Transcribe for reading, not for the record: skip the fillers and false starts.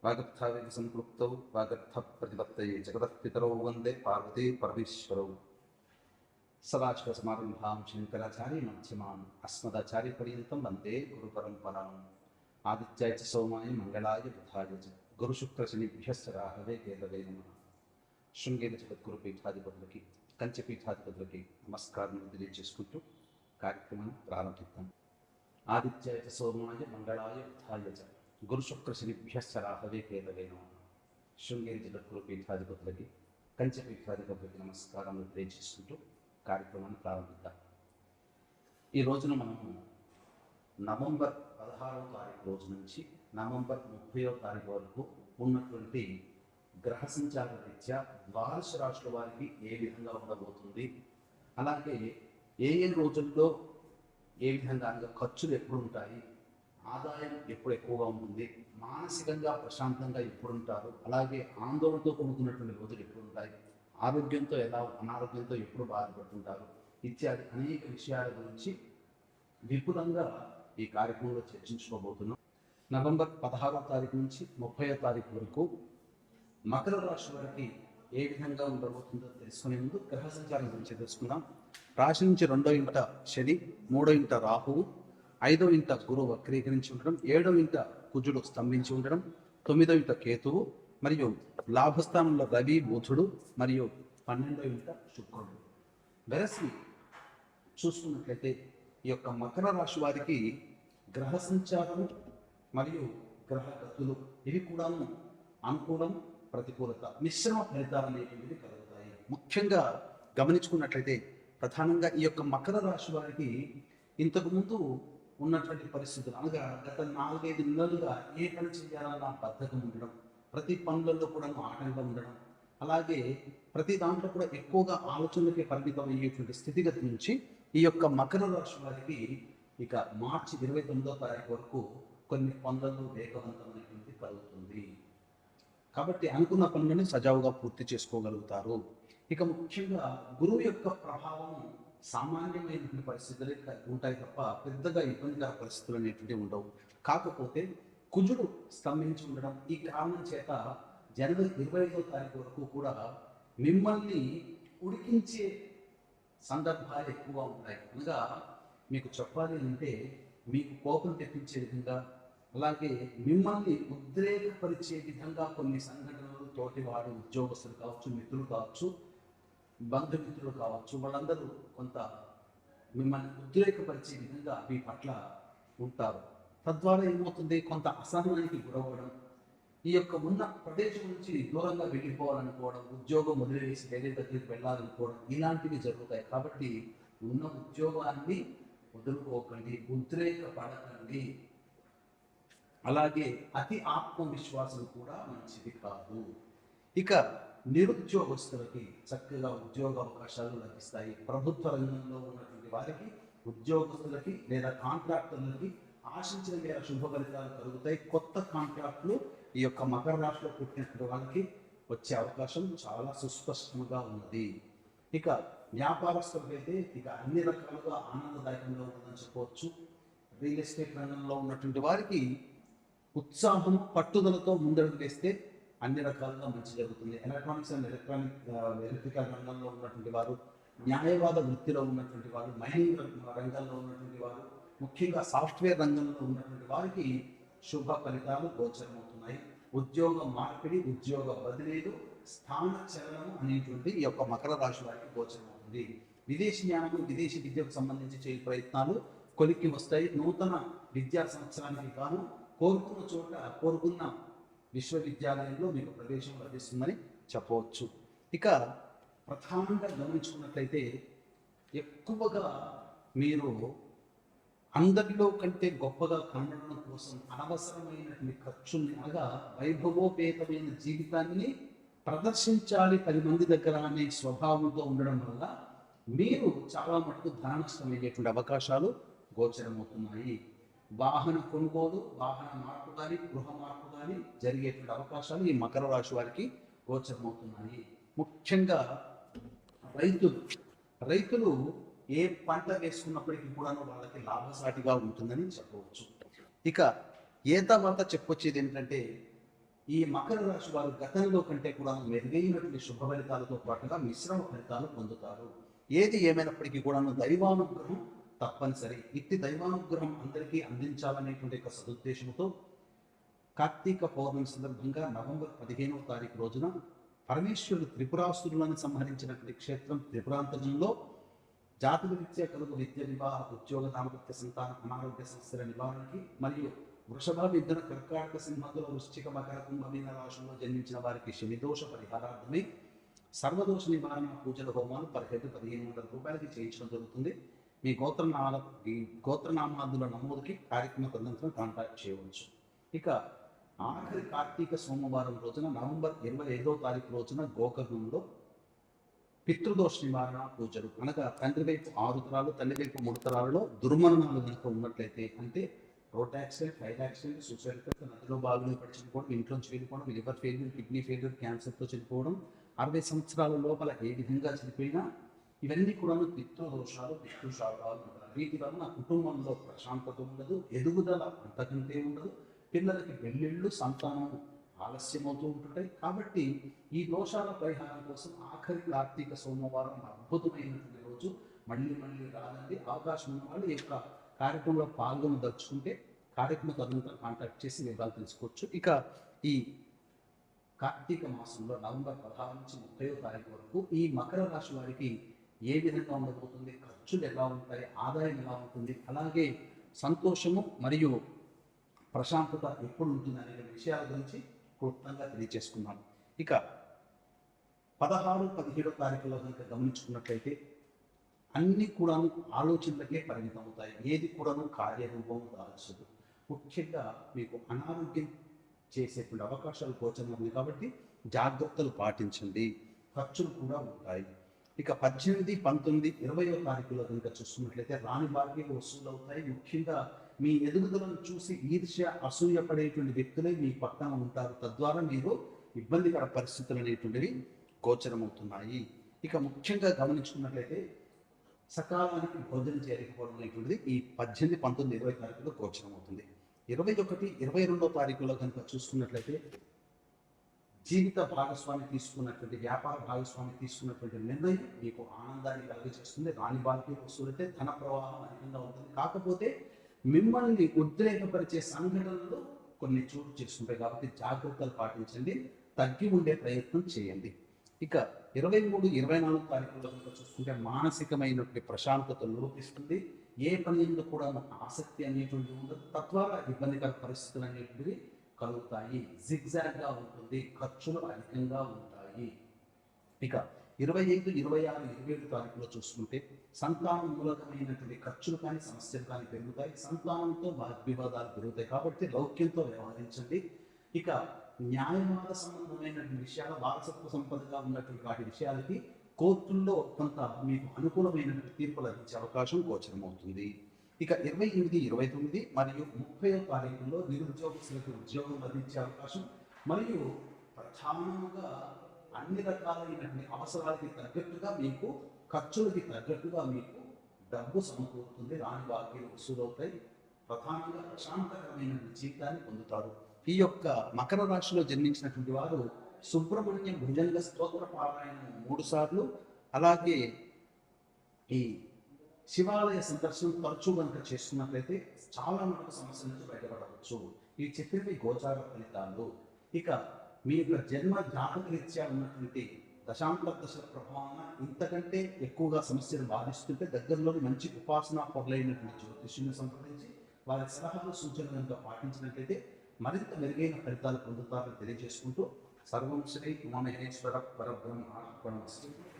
వాగర్థావేగ సంపృక్తౌ వాగర్థ ప్రతిపత్తయే జగతఃపితరౌ వందే పార్వతీ పరమేశ్వరౌ. సదాశివసమారంభాం శంకరాచార్య మధ్యమాం అస్మదాచార్య పర్యంతం వందే గురు పరంపరాం. ఆదిత్యాయ చ సోమాయ మంగళాయ బుధాయ చ గురుశుక్రశనిభ్యశ్చ రాహవే కేతవే నమః. శృంగేరి జగద్గురు పీఠాధిపతులకి, కంచె పీఠాధిపతులకి నమస్కారం తెలియజేసుకుంటూ కార్యక్రమాన్ని ప్రారంభిద్దాం. ఆదిత్యాయ చ సోమాయ మంగళాయ బుధాయ చ గురుశుక్రశనిభ్యశ్చ రాహవే కేతవే నమః. శృంగేరి జగద్గురు పీఠాధిపతులకి, కంచె పీఠాధిపతులకి నమస్కారం తెలియజేసుకుంటూ కార్యక్రమాన్ని ప్రారంభిద్దాం. ఈ రోజున మనము నవంబర్ 16వ తారీఖు రోజు నుంచి నవంబర్ 30వ తారీఖు వరకు ఉన్నటువంటి గ్రహ సంచార రీత్యా ద్వాదశ రాశుల వారికి ఏ విధంగా ఉండబోతుంది, అలాగే ఏ ఏ రోజుల్లో ఏ విధంగా ఖర్చులు ఎప్పుడు ఉంటాయి, ఆదాయం ఎప్పుడు ఎక్కువగా ఉంటుంది, మానసికంగా ప్రశాంతంగా ఎప్పుడు ఉంటారు, అలాగే ఆందోళనతో కూడుకున్నటువంటి రోజులు ఎప్పుడు ఉంటాయి, ఆరోగ్యంతో ఎలా అనారోగ్యంతో ఎప్పుడు బాధపడుతుంటారు ఇత్యాది అనేక విషయాల గురించి విపులంగా ఈ కార్యక్రమంలో చర్చించుకోబోతున్నాం. నవంబర్ 16వ తారీఖు నుంచి 30వ తారీఖు వరకు మకర రాశి వారికి ఏ విధంగా ఉండబోతుందో తెలుసుకునే ముందు గ్రహ సంచారం గురించి తెలుసుకుందాం. రాశి నుంచి 2వ ఇంట శని, 3వ ఇంట రాహువు, 5వ ఇంట గురువు వక్రీకరించి ఉండడం, 7వ ఇంట కుజుడు స్తంభించి ఉండడం, 9వ ఇంట కేతువు మరియు లాభస్థానంలో రవి బుధుడు మరియు 12వ ఇంట శుక్రుడు. వెరసి చూసుకున్నట్లయితే ఈ యొక్క మకర రాశి వారికి గ్రహ సంచారం మరియు గ్రహ గతులు ఇవి కూడా అనుకూలం, ప్రతికూలత, మిశ్రమ ఫలితాలు అనేటువంటివి కలుగుతాయి. ముఖ్యంగా గమనించుకున్నట్లయితే ప్రధానంగా ఈ యొక్క మకర రాశి వారికి ఇంతకుముందు ఉన్నటువంటి పరిస్థితులు అనగా గత 4-5 నెలలుగా ఏ పని చేయాలన్నా బద్ధకం ఉండడం, ప్రతి పనులలో కూడా ఆటంకం ఉండడం, అలాగే ప్రతి దాంట్లో కూడా ఎక్కువగా ఆలోచనలకి పరిమితం అయ్యేటువంటి స్థితిగతి నుంచి ఈ యొక్క మకర రాశి వారికి ఇక మార్చి 29వ తారీఖు వరకు కొన్ని పనులలో వేగవంతమైనటువంటి కలుగుతుంది. కాబట్టి అనుకున్న పనులను సజావుగా పూర్తి చేసుకోగలుగుతారు. ఇక ముఖ్యంగా గురువు యొక్క ప్రభావం సామాన్యమైనటువంటి పరిస్థితులే ఉంటాయి తప్ప పెద్దగా ఇబ్బందికర పరిస్థితులు అనేటువంటివి ఉండవు. కాకపోతే కుజుడు స్తంభించి ఉండడం, ఈ కారణం చేత జనవరి 25వ తారీఖు వరకు కూడా మిమ్మల్ని ఉడికించే సందర్భాలు ఎక్కువగా ఉంటాయి. అనగా మీకు చెప్పాలి అంటే మీకు కోపం తెప్పించే విధంగా, అలాగే మిమ్మల్ని ఉద్రేకపరిచే విధంగా కొన్ని సంఘటనలు తోటివాడు, ఉద్యోగస్తులు కావచ్చు, మిత్రులు కావచ్చు, బంధుమిత్రులు కావచ్చు, వాళ్ళందరూ కొంత మిమ్మల్ని ఉద్రేకపరిచే విధంగా మీ పట్ల ఉంటారు. తద్వారా ఏమవుతుంది, కొంత అసహనానికి గురవడం, ఈ యొక్క ఉన్న ప్రదేశం నుంచి దూరంగా వెళ్ళిపోవాలనుకోవడం, ఉద్యోగం వదిలేసి వేరే దగ్గరికి వెళ్ళాలనుకోవడం ఇలాంటివి జరుగుతాయి. కాబట్టి ఉన్న ఉద్యోగాన్ని వదులుకోకండి, ఉద్రేకపడకండి. అలాగే అతి ఆత్మవిశ్వాసం కూడా మంచిది కాదు. ఇక నిరుద్యోగస్తులకి చక్కగా ఉద్యోగ అవకాశాలు లభిస్తాయి. ప్రభుత్వ రంగంలో ఉన్నటువంటి వారికి, ఉద్యోగస్తులకి లేదా కాంట్రాక్టర్లకి ఆశించిన మేర శుభ ఫలితాలు కలుగుతాయి. కొత్త కాంట్రాక్టులు ఈ యొక్క మకర రాశిలో పుట్టినటువంటి వాళ్ళకి వచ్చే అవకాశం చాలా సుస్పష్టంగా ఉన్నది. ఇక వ్యాపారస్తులకైతే ఇక అన్ని రకాలుగా ఆనందదాయకంగా ఉంటుందని చెప్పవచ్చు. రియల్ ఎస్టేట్ రంగంలో ఉన్నటువంటి వారికి ఉత్సాహం, పట్టుదలతో ముందడుగు వేస్తే అన్ని రకాలుగా మంచి జరుగుతుంది. ఎలక్ట్రానిక్స్ అండ్ ఎలక్ట్రికల్ రంగంలో ఉన్నటువంటి వారు, న్యాయవాద వృత్తిలో ఉన్నటువంటి వారు, మైనింగ్ రంగంలో ఉన్నటువంటి వారు, ముఖ్యంగా సాఫ్ట్వేర్ రంగంలో ఉన్నటువంటి వారికి శుభ ఫలితాలు గోచరమవుతున్నాయి. ఉద్యోగ మార్పిడి, ఉద్యోగ బదిలీలు, స్థాన చలనం అనేటువంటి ఈ యొక్క మకర రాశి వారికి గోచరమవుతుంది. విదేశీ జ్ఞానము, విదేశీ విద్యకు సంబంధించి చేయ ప్రయత్నాలు కొలిక్కి వస్తాయి. నూతన విద్యా సంవత్సరానికి గాను కోరుకున్న చోట, కోరుకున్న విశ్వవిద్యాలయంలో మీకు ప్రవేశం లభిస్తుందని చెప్పవచ్చు. ఇక ప్రధానంగా గమనించుకున్నట్లయితే ఎక్కువగా మీరు అందరిలో కంటే గొప్పగా కనబడడం కోసం అనవసరమైనటువంటి ఖర్చుల్ని, అనగా వైభవోపేతమైన జీవితాన్ని ప్రదర్శించాలి 10 మంది దగ్గర అనే స్వభావంతో ఉండడం వల్ల మీరు చాలా మటుకు ధన నష్టమయ్యేటువంటి అవకాశాలు గోచరమవుతున్నాయి. వాహన కొనుగోలు, వాహన మార్పు కానీ, గృహ మార్పు కానీ జరిగేటువంటి అవకాశాలు ఈ మకర రాశి వారికి గోచరమవుతున్నాయి. ముఖ్యంగా రైతులు ఏ పంట వేసుకున్నప్పటికీ కూడా వాళ్ళకి లాభసాటిగా ఉంటుందని చెప్పవచ్చు. ఇక ఏ తర్వాత చెప్పొచ్చేది ఏంటంటే ఈ మకర రాశి వారు గతంలో కంటే కూడా మెరుగైనటువంటి శుభ ఫలితాలతో పాటుగా మిశ్రమ ఫలితాలు పొందుతారు. ఏది ఏమైనప్పటికీ కూడా దైవానుగ్రహం తప్పనిసరి. ఇట్టి దైవానుగ్రహం అందరికీ అందించాలనేటువంటి ఒక సదుద్దేశంతో కార్తీక పౌర్ణమి సందర్భంగా నవంబర్ 15వ తారీఖు రోజున పరమేశ్వరుడు త్రిపురాసురులను సంహరించినటువంటి క్షేత్రం త్రిపురాంతరంలో జాతక రీత్యా కలుగు విద్య వివాహ ఉద్యోగ దాంపత్య సంతాన అనారోగ్య సమస్యల నివారణకి మరియు వృషభ మిథున కర్కాటక సింహంలో వృశ్చిక మకర కుంభమీన రాశుల్లో జన్మించిన వారికి శనిదోష పరిహారార్థమై సర్వదోష నివారణ పూజల హోమాలు పర్ హెడ్ 1500 రూపాయలకి చేయించడం జరుగుతుంది. మీ గోత్రనామాదుల నమోదుకి కార్యక్రమ తదనంతరం కాంటాక్ట్ చేయవచ్చు. ఇక ఆఖరి కార్తీక సోమవారం రోజున నవంబర్ 25వ తారీఖు రోజున గోకర్ణంలో పితృదోష నివారణ పూజలు, అనగా తండ్రి వైపు 6 తరాలు తల్లి వైపు 3 తరాలలో దుర్మరణాలు కనుక ఉన్నట్లయితే, అంటే road accident, fire accident, suicide, నదిలో బావిలో పడి చనిపోవడం, ఇంట్లోంచి వెళ్ళిపోవడం, లివర్ ఫెయిల్యూర్, కిడ్నీ ఫెయిల్యూర్, క్యాన్సర్తో చనిపోవడం, 60 సంవత్సరాల లోపల ఏ విధంగా చనిపోయినా ఇవన్నీ కూడా పితృదోషాలు, పితృశాపాలు అంటారు. వీటి వలన కుటుంబంలో ప్రశాంతత ఉండదు, ఎదుగుదల అంతకంటే ఉండదు, పిల్లలకి పెళ్ళిళ్ళు, సంతానం ఆలస్యమవుతూ ఉంటుంటాయి. కాబట్టి ఈ దోషాల పరిహారం కోసం ఆఖరి కార్తీక సోమవారం అద్భుతమైనటువంటి రోజు. మళ్ళీ రాదండి. అవకాశం ఉన్న వాళ్ళు ఈ యొక్క కార్యక్రమంలో పాల్గొనదలుచుకుంటే కార్యక్రమ తదనంతరం కాంటాక్ట్ చేసి వివరాలు తెలుసుకోవచ్చు. ఇక ఈ కార్తీక మాసంలో నవంబర్ 16 నుంచి 30వ తారీఖు వరకు ఈ మకర రాశి వారికి ఏ విధంగా ఉండబోతుంది, ఖర్చులు ఎలా ఉంటాయి, ఆదాయం ఎలా ఉంటుంది, అలాగే సంతోషము మరియు ప్రశాంతత ఎప్పుడు ఉంటుంది అనే విషయాల గురించి క్లుప్తంగా తెలియజేసుకున్నాం. ఇక 16, 17వ తారీఖులో కనుక గమనించుకున్నట్లయితే అన్ని కూడాను ఆలోచనలకే పరిమితం అవుతాయి. ఏది కూడాను కార్యరూపం దాల్చదు. ముఖ్యంగా మీకు అనారోగ్యం చేసేటువంటి అవకాశాలు గోచరమవుతుంది కాబట్టి జాగ్రత్తలు పాటించండి. ఖర్చులు కూడా ఉంటాయి. ఇక 18, 19, 20వ తారీఖులో కనుక చూసుకున్నట్లయితే రాని బాకీలు వసూలు అవుతాయి. ముఖ్యంగా మీ ఎదుగుదలను చూసి ఈర్ష్య, అసూయ పడేటువంటి వ్యక్తులే మీ పక్కన ఉంటారు. తద్వారా మీరు ఇబ్బందికర పరిస్థితులు అనేటువంటివి గోచరమవుతున్నాయి. ఇక ముఖ్యంగా గమనించుకున్నట్లయితే సకాలానికి భోజనం చేయకపోవడం అనేటువంటిది ఈ 18, 19, 20 తారీఖులో గోచరమవుతుంది. 21, 22వ తారీఖులో కనుక చూసుకున్నట్లయితే జీవిత భాగస్వామి తీసుకున్నటువంటి, వ్యాపార భాగస్వామి తీసుకున్నటువంటి నిర్ణయం మీకు ఆనందాన్ని కలిగజేస్తుంది. రాని బాకీ వసూలైతే ధన ప్రవాహం అధికంగా ఉంటుంది. కాకపోతే మిమ్మల్ని ఉద్రేకపరిచే సంఘటనలు కొన్ని చోటు చేసుకుంటాయి కాబట్టి జాగ్రత్తలు పాటించండి, తగ్గి ఉండే ప్రయత్నం చేయండి. ఇక 23, 24 తారీఖుల్లో చూసుకుంటే మానసికమైనటువంటి ప్రశాంతత లోపిస్తుంది. ఏ పని ఎందుకు కూడా ఆసక్తి అనేటువంటి ఉండదు. తద్వారా ఇబ్బందికర పరిస్థితులు అనేటువంటివి కలుగుతాయి. జిగ్జాగ్గా ఉంటుంది, ఖర్చులు అధికంగా ఉంటాయి. ఇక 25, 26, 27 తారీఖులో చూసుకుంటే సంతానం మూలకమైనటువంటి ఖర్చులు కానీ సమస్యలు కానీ పెరుగుతాయి. సంతానంతో వివాదాలు పెరుగుతాయి కాబట్టి లౌక్యంతో వ్యవహరించండి. ఇక న్యాయవాద సంబంధమైనటువంటి విషయాలు, వారసత్వ సంపదగా ఉన్నటువంటి వాటి విషయాలకి కోర్టుల్లో కొంత మీకు అనుకూలమైనటువంటి తీర్పు లభించే అవకాశం గోచరమవుతుంది. ఇక 28, 29 మరియు 30వ తారీఖుల్లో నిరుద్యోగస్తులకు ఉద్యోగం లభించే అవకాశం మరియు ప్రధానంగా అన్ని రకాలైనటువంటి అవసరాలకి తగ్గట్టుగా మీకు, ఖర్చులకి తగ్గట్టుగా మీకు డబ్బు సమకూరుతుంది. రాని బాకీలు వసూలవుతాయి. ప్రధానంగా ప్రశాంతకరమైన జీవితాన్ని పొందుతారు. ఈ యొక్క మకర రాశిలో జన్మించినటువంటి వారు సుబ్రహ్మణ్య భుజంగ స్తోత్ర పారాయణం 3 సార్లు, అలాగే ఈ శివాలయ సందర్శనం తరచూ కనుక చేసుకున్నట్లయితే చాలా మటుకు సమస్యల నుంచి బయటపడవచ్చు. ఈ చెప్పినవి గోచార ఫలితాలు. ఇక మీ యొక్క జన్మ జాతక రీత్యా ఉన్నటువంటి దశాంతర దశల ప్రభావాన ఇంతకంటే ఎక్కువగా సమస్యలు బాధిస్తుంటే దగ్గరలోని మంచి ఉపాసనా పరులైనటువంటి జ్యోతిష్యుని సంప్రదించి వారి సలహాలు, సూచనలతో పాటించినట్లయితే మరింత మెరుగైన ఫలితాలు పొందుతారని తెలియజేసుకుంటూ సర్వం శ్రీ ఉమామహేశ్వర పరబ్రహ్మ అర్పణమస్తు.